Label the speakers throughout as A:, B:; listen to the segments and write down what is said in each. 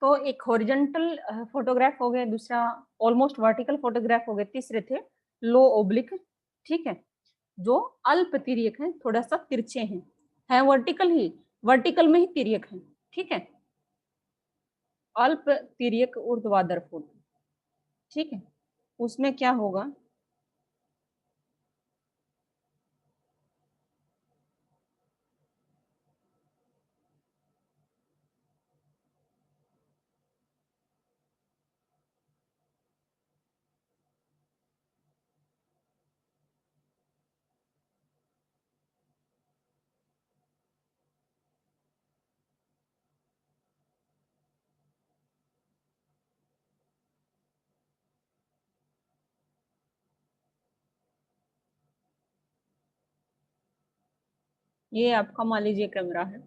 A: तो एक horizontal photograph हो गया, दूसरा ऑलमोस्ट वर्टिकल फोटोग्राफ हो गए, तीसरे थे लो ओब्लिक, ठीक है, जो अल्प तिर्यक हैं, थोड़ा सा तिरछे हैं वर्टिकल ही, वर्टिकल में ही तिर्यक हैं, ठीक है, अल्प तिर्यक ऊर्ध्वाधर फोटो, ठीक है, उसमें क्या होगा, ये आपका मान लीजिए कैमरा है,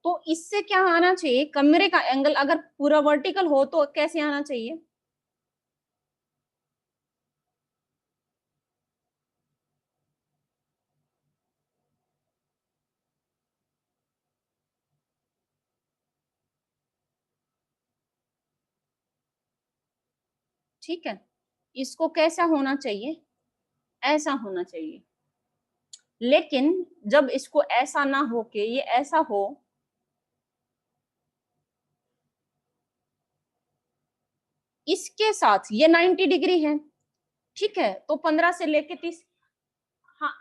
A: तो इससे क्या आना चाहिए, कैमरे का एंगल अगर पूरा वर्टिकल हो तो कैसे आना चाहिए, ठीक है, इसको कैसा होना चाहिए, ऐसा होना चाहिए, लेकिन जब इसको ऐसा ना हो के ये ऐसा हो, इसके साथ ये 90 डिग्री है, ठीक है, तो 15 से लेके 30, हाँ,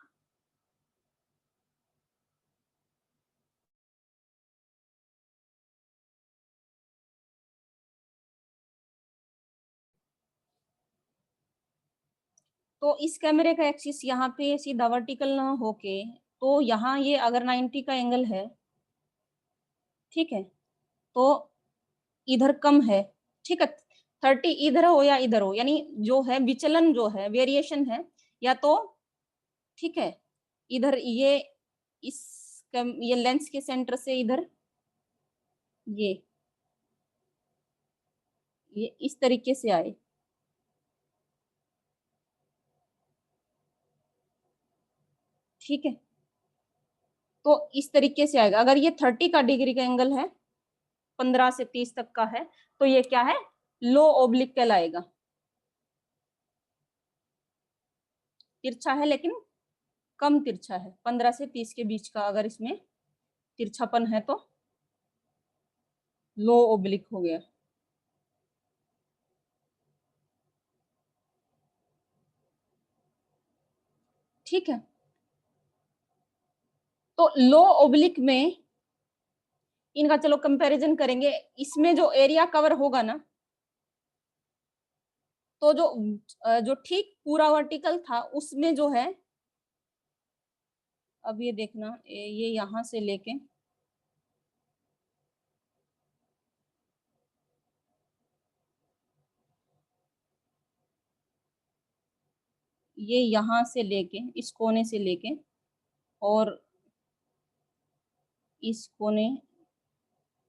A: तो इस कैमरे का एक्सिस यहाँ पे सीधा वर्टिकल ना होके, तो यहाँ ये अगर 90 का एंगल है, ठीक है, तो इधर कम है, ठीक है, 30 इधर हो या इधर हो, यानी जो है विचलन जो है वेरिएशन है, या तो ठीक है, इधर ये इस ये लेंस के सेंटर से इधर ये इस तरीके से आए, ठीक है, तो इस तरीके से आएगा, अगर ये 30 का डिग्री का एंगल है, 15 से 30 तक का है, तो ये क्या है, लो ओब्लिक कहलाएगा, तिरछा है लेकिन कम तिरछा है, 15 से 30 के बीच का अगर इसमें तिरछापन है तो लो ओब्लिक हो गया, ठीक है, तो लो ओब्लिक में इनका चलो कंपैरिजन करेंगे, इसमें जो एरिया कवर होगा ना, तो जो ठीक पूरा वर्टिकल था उसमें जो है, अब ये देखना ये यहां से लेके ये यहां से लेके इस कोने से लेके और इस कोने,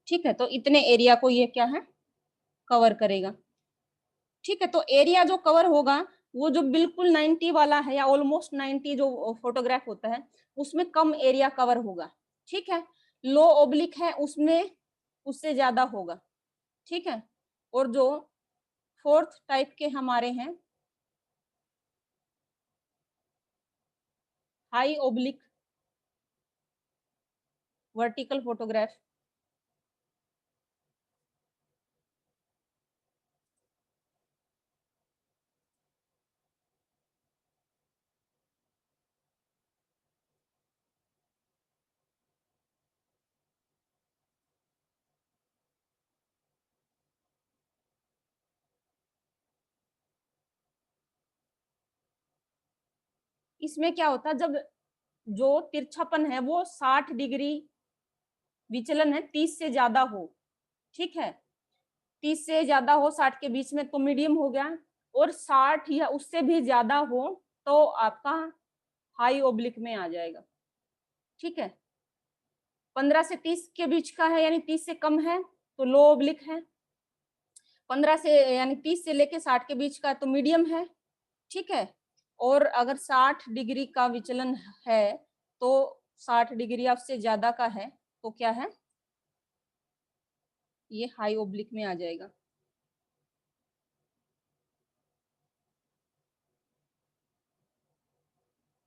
A: ठीक है, तो इतने एरिया को ये क्या है, कवर करेगा, ठीक है, तो एरिया जो कवर होगा वो जो बिल्कुल 90 वाला है या ऑलमोस्ट 90 जो फोटोग्राफ होता है उसमें कम एरिया कवर होगा, ठीक है, लो ओब्लिक है उसमें उससे ज्यादा होगा, ठीक है, और जो फोर्थ टाइप के हमारे हैं हाई ओब्लिक वर्टिकल फोटोग्राफ, इसमें क्या होता है, जब जो तिरछापन है वो 60 डिग्री विचलन है, 30 से ज्यादा हो, ठीक है, 30 से ज्यादा हो 60 के बीच में तो मीडियम हो गया, और 60 या उससे भी ज्यादा हो तो आपका हाई ओब्लिक में आ जाएगा। ठीक है, 15 से 30 के बीच का है यानी 30 से कम है तो लो ओब्लिक है, 15 से यानी 30 से लेके 60 के बीच का तो मीडियम है। ठीक है, और अगर 60 डिग्री का विचलन है तो 60 डिग्री या उससे ज्यादा का है तो क्या है, ये हाई ओब्लिक में आ जाएगा।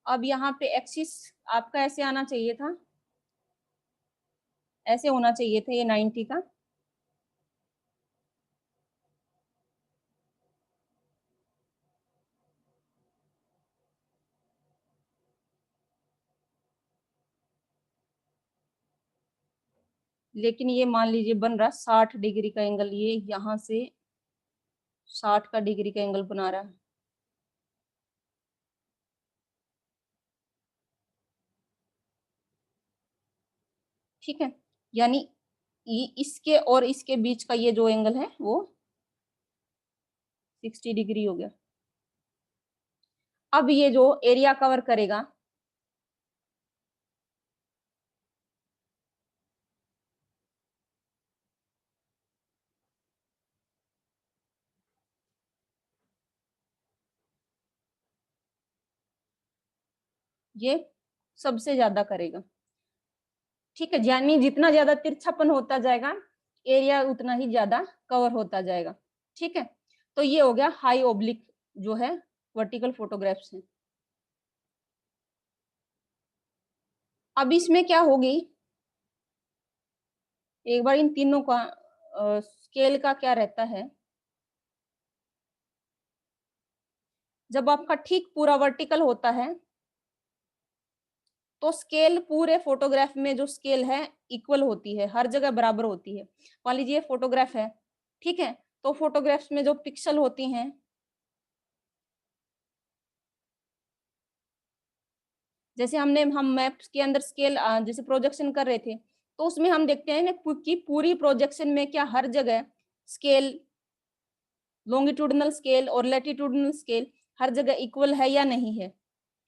A: अब यहाँ पे एक्सिस आपका ऐसे आना चाहिए था, ऐसे होना चाहिए था ये 90 का। लेकिन ये मान लीजिए बन रहा 60 डिग्री का एंगल, ये यहाँ से 60 का डिग्री का एंगल बना रहा है। ठीक है, यानी ये इसके और इसके बीच का ये जो एंगल है वो 60 डिग्री हो गया। अब ये जो एरिया कवर करेगा, ये सबसे ज्यादा करेगा। ठीक है, यानी जितना ज्यादा तिरछापन होता जाएगा एरिया उतना ही ज्यादा कवर होता जाएगा। ठीक है, तो ये हो गया हाई ओब्लिक जो है वर्टिकल फोटोग्राफ्स है। अब इसमें क्या होगी, एक बार इन तीनों का स्केल का क्या रहता है, जब आपका ठीक पूरा वर्टिकल होता है तो स्केल पूरे फोटोग्राफ में जो स्केल है इक्वल होती है, हर जगह बराबर होती है। मान लीजिए फोटोग्राफ है, ठीक है, तो फोटोग्राफ्स में जो पिक्सल होती हैं, जैसे हम मैप्स के अंदर स्केल जैसे प्रोजेक्शन कर रहे थे तो उसमें हम देखते हैं ना कि पूरी प्रोजेक्शन में क्या हर जगह स्केल, लॉन्गिट्यूडनल स्केल और लैटिट्यूडनल स्केल हर जगह इक्वल है या नहीं है।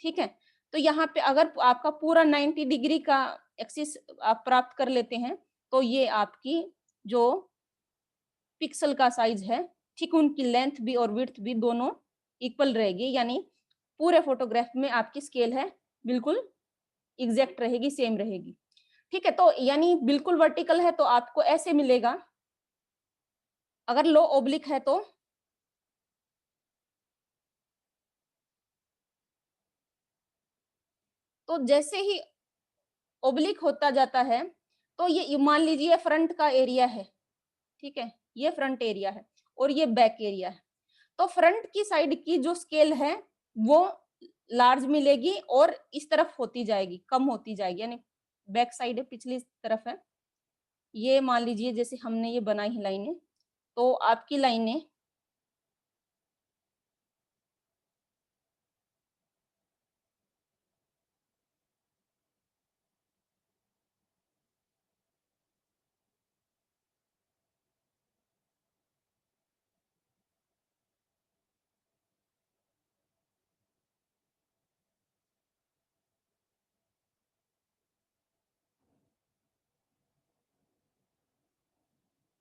A: ठीक है, तो यहाँ पे अगर आपका पूरा 90 डिग्री का एक्सिस आप प्राप्त कर लेते हैं तो ये आपकी जो पिक्सल का साइज है, ठीक उनकी लेंथ भी और विड्थ भी दोनों इक्वल रहेगी, यानी पूरे फोटोग्राफ में आपकी स्केल है बिल्कुल एग्जैक्ट रहेगी, सेम रहेगी। ठीक है, तो यानी बिल्कुल वर्टिकल है तो आपको ऐसे मिलेगा, अगर लो ओब्लिक है तो जैसे ही ओब्लिक होता जाता है तो ये मान लीजिए फ्रंट का एरिया है। ठीक है, ये फ्रंट एरिया है और ये बैक एरिया है, तो फ्रंट की साइड की जो स्केल है वो लार्ज मिलेगी और इस तरफ होती जाएगी, कम होती जाएगी, यानी बैक साइड है पिछली तरफ है। ये मान लीजिए जैसे हमने ये बनाई है लाइनें, तो आपकी लाइनें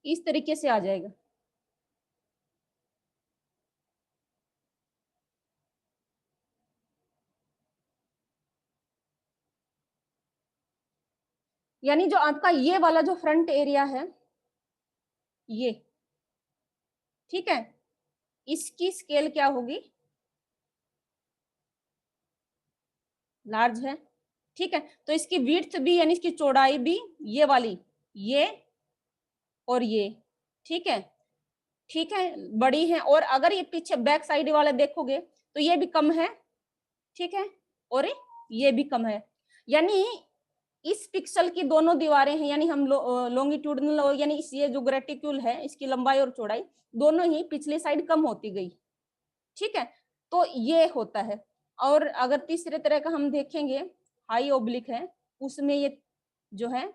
A: इस तरीके से आ जाएगा। यानी जो आपका ये वाला जो फ्रंट एरिया है ये, ठीक है, इसकी स्केल क्या होगी, लार्ज है। ठीक है, तो इसकी विड्थ भी यानी इसकी चौड़ाई भी ये वाली, ये और ये, ठीक है, ठीक है, बड़ी है। और अगर ये पीछे बैक साइड वाला देखोगे तो ये भी कम है, ठीक है, और ये भी कम है, यानी इस पिक्सल की दोनों दीवारें हैं, यानी हम लॉन्गिट्यूडनल और यानी इस ये जो ग्रेटिक्यूल है इसकी लंबाई और चौड़ाई दोनों ही पिछली साइड कम होती गई। ठीक है, तो ये होता है। और अगर तीसरे तरह का हम देखेंगे, हाई ओब्लिक है, उसमें ये जो है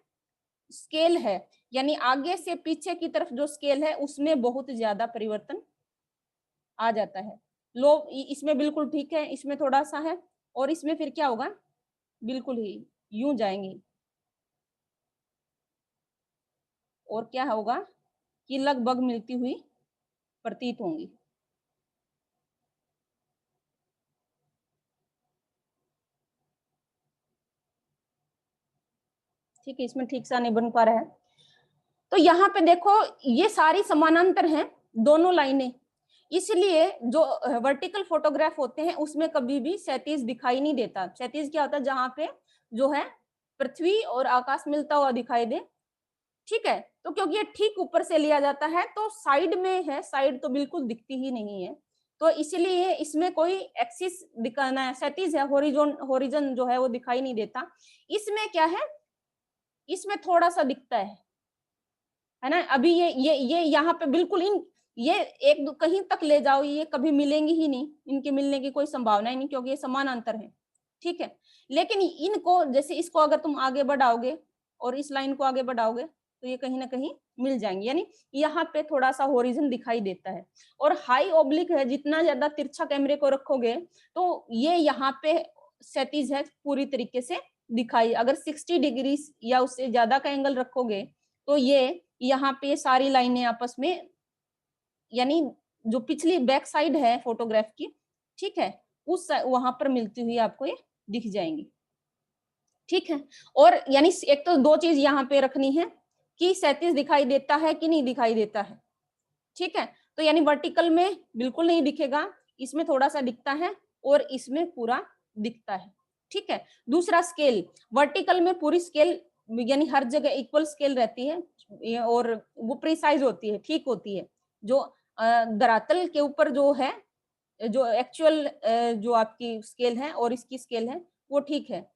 A: स्केल है, यानी आगे से पीछे की तरफ जो स्केल है उसमें बहुत ज्यादा परिवर्तन आ जाता है। लो इसमें बिल्कुल ठीक है, इसमें थोड़ा सा है, और इसमें फिर क्या होगा, बिल्कुल ही यूं जाएंगे, और क्या होगा कि लगभग मिलती हुई प्रतीत होंगी। ठीक है, इसमें ठीक सा नहीं बन पा रहा है। तो यहाँ पे देखो ये सारी समानांतर हैं दोनों लाइनें, इसलिए जो वर्टिकल फोटोग्राफ होते हैं उसमें कभी भी क्षैतिज दिखाई नहीं देता। क्षैतिज क्या होता है, जहां पे जो है पृथ्वी और आकाश मिलता हुआ दिखाई दे। ठीक है, तो क्योंकि ये ठीक ऊपर से लिया जाता है तो साइड में है, साइड तो बिल्कुल दिखती ही नहीं है, तो इसलिए इसमें कोई एक्सिस दिखाना है, क्षैतिज है, होरिजन जो है वो दिखाई नहीं देता। इसमें क्या है, इसमें थोड़ा सा दिखता है ना। अभी ये यहाँ पे बिल्कुल इन ये एक कहीं तक ले जाओ, ये कभी मिलेंगी ही नहीं, इनके मिलने की कोई संभावना ही नहीं, क्योंकि ये समानांतर है। ठीक है, लेकिन इनको जैसे इसको अगर तुम आगे बढ़ाओगे और इस लाइन को आगे बढ़ाओगे तो ये कहीं ना कहीं मिल जाएंगे, यानी यहाँ पे थोड़ा सा होरिजन दिखाई देता है। और हाई ओब्लिक है, जितना ज्यादा तिरछा कैमरे को रखोगे तो ये यहाँ पे क्षैतिज है पूरी तरीके से दिखाई, अगर 60 डिग्री या उससे ज्यादा का एंगल रखोगे तो ये यहाँ पे सारी लाइनें आपस में, यानी जो पिछली बैक साइड है फोटोग्राफ की, ठीक है, उस वहां पर मिलती हुई आपको ये दिख जाएंगी। ठीक है, और यानी एक तो दो चीज यहाँ पे रखनी है कि क्षैतिज दिखाई देता है कि नहीं दिखाई देता है। ठीक है, तो यानी वर्टिकल में बिल्कुल नहीं दिखेगा, इसमें थोड़ा सा दिखता है और इसमें पूरा दिखता है। ठीक है, दूसरा स्केल, वर्टिकल में पूरी स्केल यानी हर जगह इक्वल स्केल रहती है और वो प्रिसाइज होती है, ठीक होती है। जो धरातल के ऊपर जो है, जो एक्चुअल जो आपकी स्केल है और इसकी स्केल है वो ठीक है।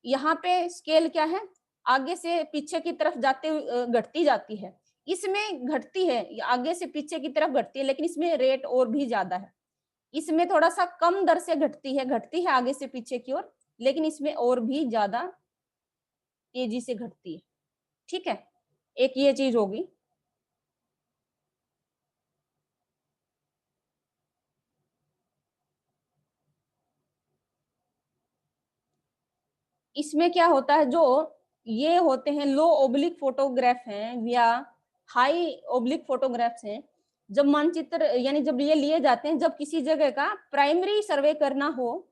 A: यहाँ पे स्केल क्या है, आगे से पीछे की तरफ जाते घटती जाती है, इसमें घटती है, आगे से पीछे की तरफ घटती है, लेकिन इसमें रेट और भी ज्यादा है। इसमें थोड़ा सा कम दर से घटती है आगे से पीछे की ओर, लेकिन इसमें और भी ज्यादा तेजी से घटती है। ठीक है, एक ये चीज होगी। इसमें क्या होता है, जो ये होते हैं लो ओब्लिक फोटोग्राफ हैं या हाई ओब्लिक फोटोग्राफ्स हैं, जब मानचित्र यानी जब ये लिए जाते हैं, जब किसी जगह का प्राइमरी सर्वे करना हो,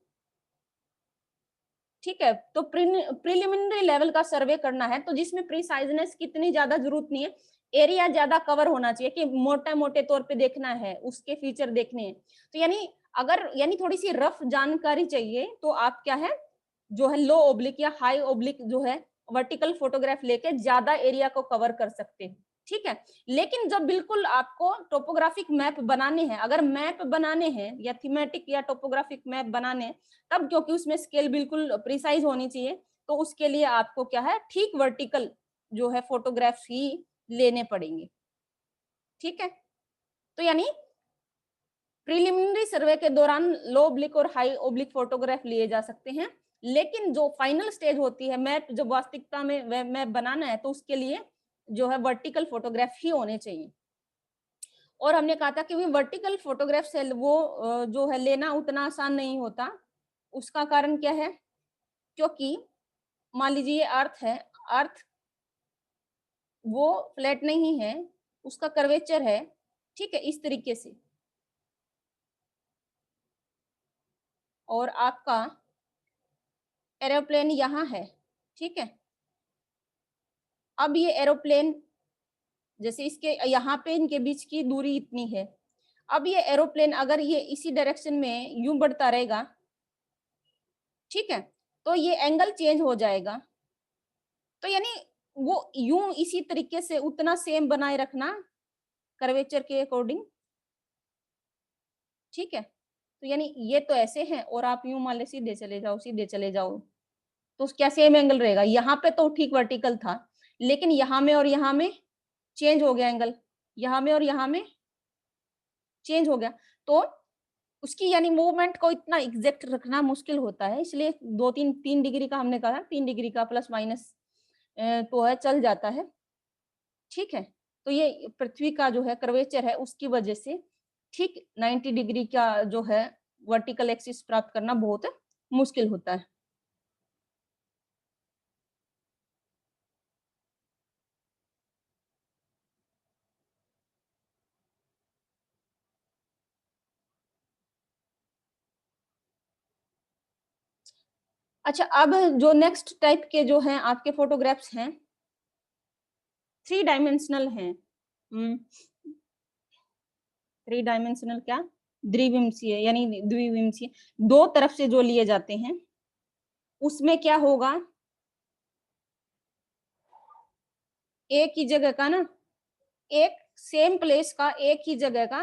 A: ठीक है, तो प्रिलिमिनरी लेवल का सर्वे करना है, तो जिसमें प्रिसाइजनेस की इतनी ज्यादा जरूरत नहीं है, एरिया ज्यादा कवर होना चाहिए कि मोटे मोटे तौर पे देखना है, उसके फीचर देखने हैं, तो यानी अगर यानी थोड़ी सी रफ जानकारी चाहिए तो आप क्या है, जो है लो ओब्लिक या हाई ओब्लिक जो है वर्टिकल फोटोग्राफ लेके ज्यादा एरिया को कवर कर सकते हैं। ठीक है, लेकिन जब बिल्कुल आपको टोपोग्राफिक मैप बनाने हैं, अगर मैप बनाने हैं या थीमेटिक या टोपोग्राफिक मैप बनाने हैं, तब क्योंकि उसमें स्केल बिल्कुल प्रिसाइज होनी चाहिए, तो उसके लिए आपको क्या है, ठीक वर्टिकल जो है फोटोग्राफ्स ही लेने पड़ेंगे। ठीक है, तो यानी प्रिलिमिनरी सर्वे के दौरान लो ओब्लिक और हाई ओब्लिक फोटोग्राफ लिए जा सकते हैं, लेकिन जो फाइनल स्टेज होती है मैप, जब वास्तविकता में मैप बनाना है, तो उसके लिए जो है वर्टिकल फोटोग्राफ ही होने चाहिए। और हमने कहा था कि वर्टिकल फोटोग्राफ से वो जो है लेना उतना आसान नहीं होता। उसका कारण क्या है, क्योंकि मान लीजिए ये अर्थ है, अर्थ वो फ्लैट नहीं है, उसका कर्वेचर है। ठीक है, इस तरीके से, और आपका एरोप्लेन यहाँ है। ठीक है, अब ये एरोप्लेन जैसे इसके यहाँ पे इनके बीच की दूरी इतनी है, अब ये एरोप्लेन अगर ये इसी डायरेक्शन में यूं बढ़ता रहेगा, ठीक है, तो ये एंगल चेंज हो जाएगा। तो यानी वो यूं इसी तरीके से उतना सेम बनाए रखना कर्वेचर के अकॉर्डिंग। ठीक है, तो यानी ये तो ऐसे है और आप यूं मान ले सीधे चले जाओ, सीधे चले जाओ, तो क्या सेम एंगल रहेगा, यहाँ पे तो ठीक वर्टिकल था, लेकिन यहाँ में और यहाँ में चेंज हो गया एंगल, यहाँ में और यहाँ में चेंज हो गया, तो उसकी यानी मूवमेंट को इतना एग्जैक्ट रखना मुश्किल होता है, इसलिए 2-3 डिग्री का हमने कहा, 3 डिग्री का प्लस माइनस तो है, चल जाता है। ठीक है, तो ये पृथ्वी का जो है कर्वेचर है उसकी वजह से ठीक 90 डिग्री का जो है वर्टिकल एक्सिस प्राप्त करना बहुत मुश्किल होता है। अच्छा, अब जो नेक्स्ट टाइप के जो हैं आपके फोटोग्राफ्स हैं, 3 डायमेंशनल हैं। 3 डायमेंशनल क्या? द्विविमसीय यानी द्विविमसीय, 2 तरफ से जो लिए जाते हैं, उसमें क्या होगा, एक ही जगह का ना, एक सेम प्लेस का एक ही जगह का,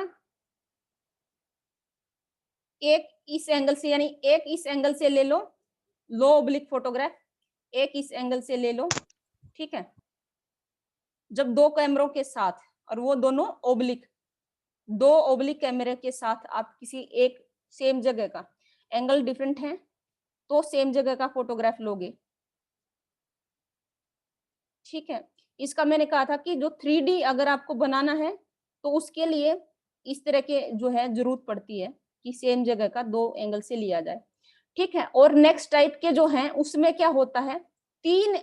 A: एक इस एंगल से यानी एक इस एंगल से ले लो, लो ओब्लिक फोटोग्राफ, एक इस एंगल से ले लो, ठीक है। जब 2 कैमरों के साथ, और वो दोनों ओब्लिक, 2 ओब्लिक कैमरे के साथ आप किसी एक सेम जगह का, एंगल डिफरेंट है तो सेम जगह का फोटोग्राफ लोगे, ठीक है। इसका मैंने कहा था कि जो 3D अगर आपको बनाना है तो उसके लिए इस तरह के जो है जरूरत पड़ती है कि सेम जगह का 2 एंगल से लिया जाए, ठीक है। और नेक्स्ट टाइप के जो हैं उसमें क्या होता है, 3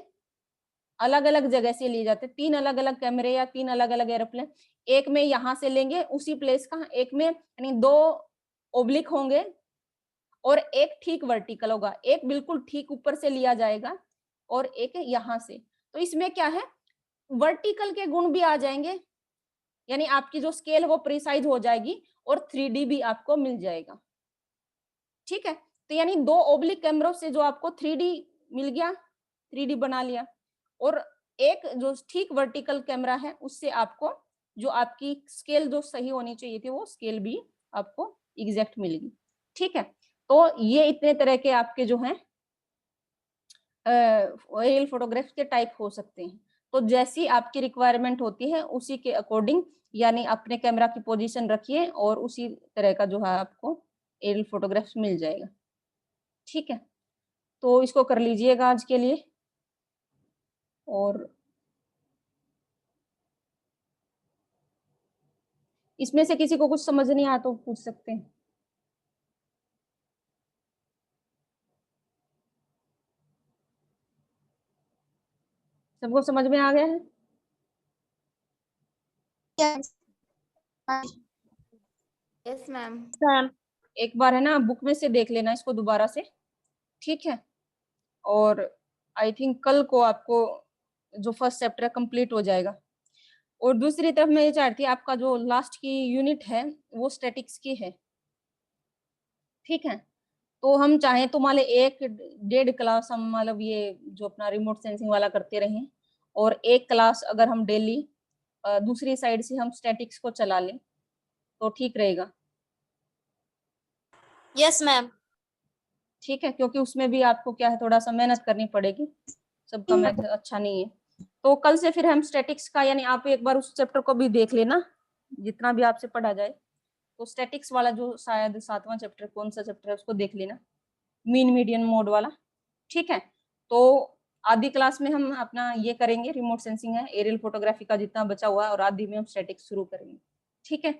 A: अलग-अलग जगह से लिए जाते हैं, 3 अलग-अलग कैमरे या 3 अलग-अलग एरोप्लेन, एक में यहाँ से लेंगे उसी प्लेस का, एक में यानी 2 ओब्लिक होंगे और एक ठीक वर्टिकल होगा, एक बिल्कुल ठीक ऊपर से लिया जाएगा और एक यहाँ से। तो इसमें क्या है, वर्टिकल के गुण भी आ जाएंगे, यानी आपकी जो स्केल है वो प्रिसाइज हो जाएगी और 3D भी आपको मिल जाएगा, ठीक है। तो यानी 2 ओब्लिक कैमरों से जो आपको 3D मिल गया, 3D बना लिया, और एक जो ठीक वर्टिकल कैमरा है उससे आपको जो आपकी स्केल जो सही होनी चाहिए थी वो स्केल भी आपको एग्जैक्ट मिलेगी, ठीक है। तो ये इतने तरह के आपके जो हैं एरियल फोटोग्राफ के टाइप हो सकते हैं। तो जैसी आपकी रिक्वायरमेंट होती है उसी के अकॉर्डिंग यानी अपने कैमरा की पोजीशन रखिए और उसी तरह का जो है आपको एरियल फोटोग्राफ मिल जाएगा, ठीक है। तो इसको कर लीजिएगा आज के लिए, और इसमें से किसी को कुछ समझ नहीं आया तो पूछ सकते हैं। सबको समझ में आ गया है?
B: Yes ma'am.
A: एक बार है ना बुक में से देख लेना इसको दोबारा से, ठीक है। और आई थिंक कल को आपको जो फर्स्ट चैप्टर कंप्लीट हो जाएगा। और दूसरी तरफ मैं ये चाहती हूँ आपका जो लास्ट की यूनिट है वो स्टैटिक्स की है, ठीक है। तो हम चाहें तो मान 1-1.5 क्लास हम मतलब ये जो अपना रिमोट सेंसिंग वाला करते रहें, और एक क्लास अगर हम डेली दूसरी साइड से हम स्टैटिक्स को चला लें तो ठीक रहेगा।
B: Yes ma'am.
A: ठीक है, क्योंकि उसमें भी आपको क्या है थोड़ा सा मेहनत करनी पड़ेगी, सबका मैथ अच्छा नहीं है। तो कल से फिर हम स्टैटिक्स का यानी आप एक बार उस चैप्टर को भी देख लेना जितना भी आपसे पढ़ा जाए। तो स्टैटिक्स वाला जो शायद 7वां चैप्टर कौन सा चैप्टर है उसको देख लेना, मीन मीडियन मोड वाला, ठीक है। तो आधी क्लास में हम अपना ये करेंगे रिमोट सेंसिंग है, एरियल फोटोग्राफी का जितना बचा हुआ है, और आधी में हम स्टैटिक्स शुरू करेंगे, ठीक है।